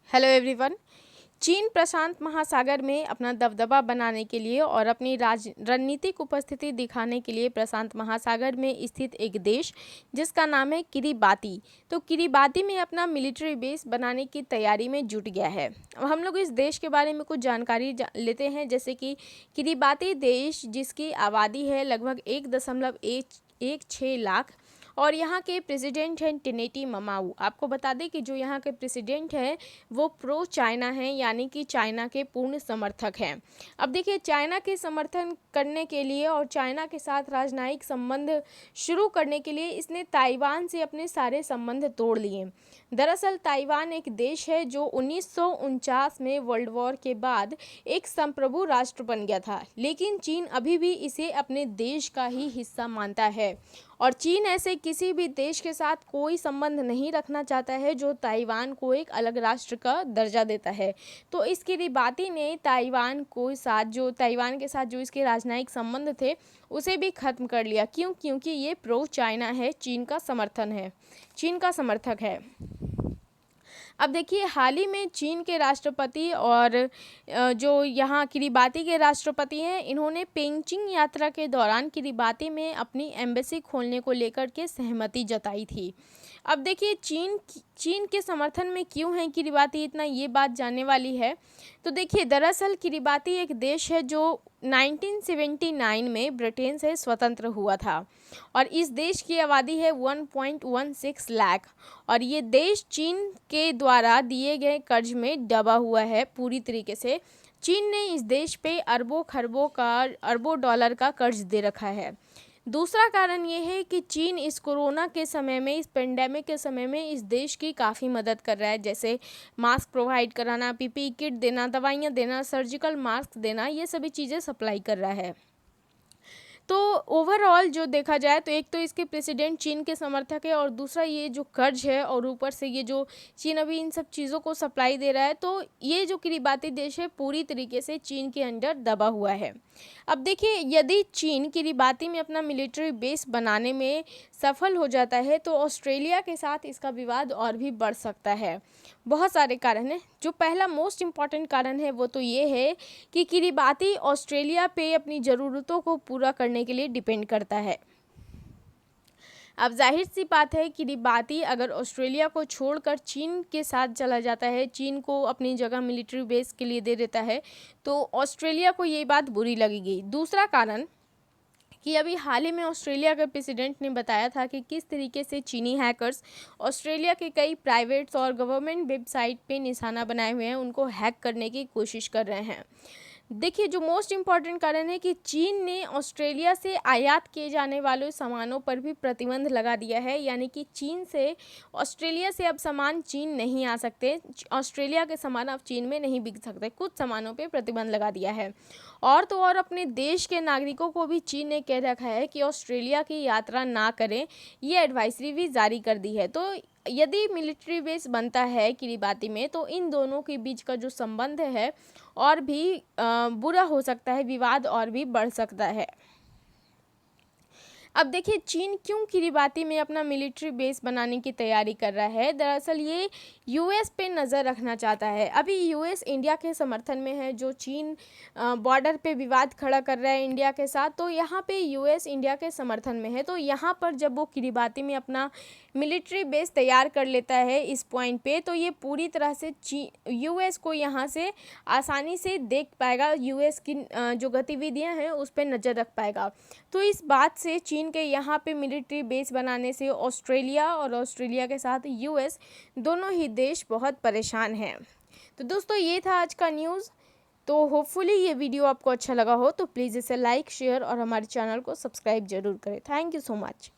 Hello everyone. चीन प्रशांत महासागर में अपना दबदबा बनाने के लिए और अपनी रणनीतिक उपस्थिति दिखाने के लिए प्रशांत महासागर में स्थित एक देश जिसका नाम है किरिबाती, तो किरिबाती में अपना मिलिट्री बेस बनाने की तैयारी में जुट गया है। अब हम लोग इस देश के बारे में कुछ जानकारी लेते हैं, जैसे कि किरिबाती देश जिसकी आबादी है लगभग 1.16 लाख और यहाँ के प्रेसिडेंट हैं टेनेटी ममाऊ। आपको बता दें कि जो यहाँ के प्रेसिडेंट हैं वो प्रो चाइना हैं, यानी कि चाइना के पूर्ण समर्थक हैं। अब देखिए, चाइना के समर्थन करने के लिए और चाइना के साथ राजनयिक संबंध शुरू करने के लिए इसने ताइवान से अपने सारे संबंध तोड़ लिए। दरअसल ताइवान एक देश है जो 1949 में वर्ल्ड वॉर के बाद एक संप्रभु राष्ट्र बन गया था, लेकिन चीन अभी भी इसे अपने देश का ही हिस्सा मानता है और चीन ऐसे किसी भी देश के साथ कोई संबंध नहीं रखना चाहता है जो ताइवान को एक अलग राष्ट्र का दर्जा देता है। तो इस किरिबाती ने ताइवान के साथ जो इसके राजनयिक संबंध थे उसे भी खत्म कर लिया। क्यों? क्योंकि ये प्रो चाइना है, चीन का समर्थक है। अब देखिए, हाल ही में चीन के राष्ट्रपति और जो यहाँ किरिबाती के राष्ट्रपति हैं, इन्होंने पेंचिंग यात्रा के दौरान किरिबाती में अपनी एम्बेसी खोलने को लेकर के सहमति जताई थी। अब देखिए, चीन के समर्थन में क्यों है किरिबाती इतना, ये बात जानने वाली है। तो देखिए, दरअसल किरिबाती एक देश है जो 1979 में ब्रिटेन से स्वतंत्र हुआ था और इस देश की आबादी है 1.16 लाख और ये देश चीन के द्वारा दिए गए कर्ज में दबा हुआ है पूरी तरीके से। चीन ने इस देश पे अरबों डॉलर का कर्ज दे रखा है। दूसरा कारण ये है कि चीन इस कोरोना के समय में, इस पेंडेमिक के समय में इस देश की काफ़ी मदद कर रहा है, जैसे मास्क प्रोवाइड कराना, पीपीई किट देना, दवाइयाँ देना, सर्जिकल मास्क देना, ये सभी चीज़ें सप्लाई कर रहा है। तो ओवरऑल जो देखा जाए तो एक तो इसके प्रेसिडेंट चीन के समर्थक है और दूसरा ये जो कर्ज है और ऊपर से ये जो चीन अभी इन सब चीज़ों को सप्लाई दे रहा है, तो ये जो किरिबाती देश है पूरी तरीके से चीन के अंडर दबा हुआ है। अब देखिए, यदि चीन किरिबाती में अपना मिलिट्री बेस बनाने में सफल हो जाता है तो ऑस्ट्रेलिया के साथ इसका विवाद और भी बढ़ सकता है। बहुत सारे कारण हैं। जो पहला मोस्ट इम्पॉर्टेंट कारण है वो तो ये है कि किरिबाती ऑस्ट्रेलिया पे अपनी ज़रूरतों को पूरा करने के लिए डिपेंड करता है। अब जाहिर सी बात है, किरिबाती अगर ऑस्ट्रेलिया को छोड़कर चीन के साथ चला जाता है, चीन को अपनी जगह मिलिट्री बेस के लिए दे देता है, तो ऑस्ट्रेलिया को ये बात बुरी लगेगी। दूसरा कारण कि अभी हाल ही में ऑस्ट्रेलिया के प्रेसिडेंट ने बताया था कि किस तरीके से चीनी हैकर्स ऑस्ट्रेलिया के कई प्राइवेट्स और गवर्नमेंट वेबसाइट पे निशाना बनाए हुए हैं, उनको हैक करने की कोशिश कर रहे हैं। देखिए, जो मोस्ट इम्पॉर्टेंट कारण है कि चीन ने ऑस्ट्रेलिया से आयात किए जाने वाले सामानों पर भी प्रतिबंध लगा दिया है, यानी कि चीन से ऑस्ट्रेलिया से अब सामान चीन नहीं आ सकते, ऑस्ट्रेलिया के सामान अब चीन में नहीं बिक सकते, कुछ सामानों पे प्रतिबंध लगा दिया है। और तो और अपने देश के नागरिकों को भी चीन ने कह रखा है कि ऑस्ट्रेलिया की यात्रा ना करें, ये एडवाइजरी भी जारी कर दी है। तो यदि मिलिट्री बेस बनता है किरिबाती में तो इन दोनों के बीच का जो संबंध है और भी बुरा हो सकता है, विवाद और भी बढ़ सकता है। अब देखिए, चीन क्यों किरिबाती में अपना मिलिट्री बेस बनाने की तैयारी कर रहा है। दरअसल ये यूएस पे नज़र रखना चाहता है। अभी यूएस इंडिया के समर्थन में है, जो चीन बॉर्डर पे विवाद खड़ा कर रहा है इंडिया के साथ, तो यहाँ पे यूएस इंडिया के समर्थन में है। तो यहाँ पर जब वो किरिबाती में अपना मिलिट्री बेस तैयार कर लेता है इस पॉइंट पे, तो ये पूरी तरह से यूएस को यहाँ से आसानी से देख पाएगा, यूएस की जो गतिविधियाँ हैं उस पर नज़र रख पाएगा। तो इस बात से चीन के यहाँ पे मिलिट्री बेस बनाने से ऑस्ट्रेलिया और ऑस्ट्रेलिया के साथ यूएस दोनों ही देश बहुत परेशान हैं। तो दोस्तों, ये था आज का न्यूज़। तो होपफुली ये वीडियो आपको अच्छा लगा हो तो प्लीज़ इसे लाइक, शेयर और हमारे चैनल को सब्सक्राइब जरूर करें। Thank you so much.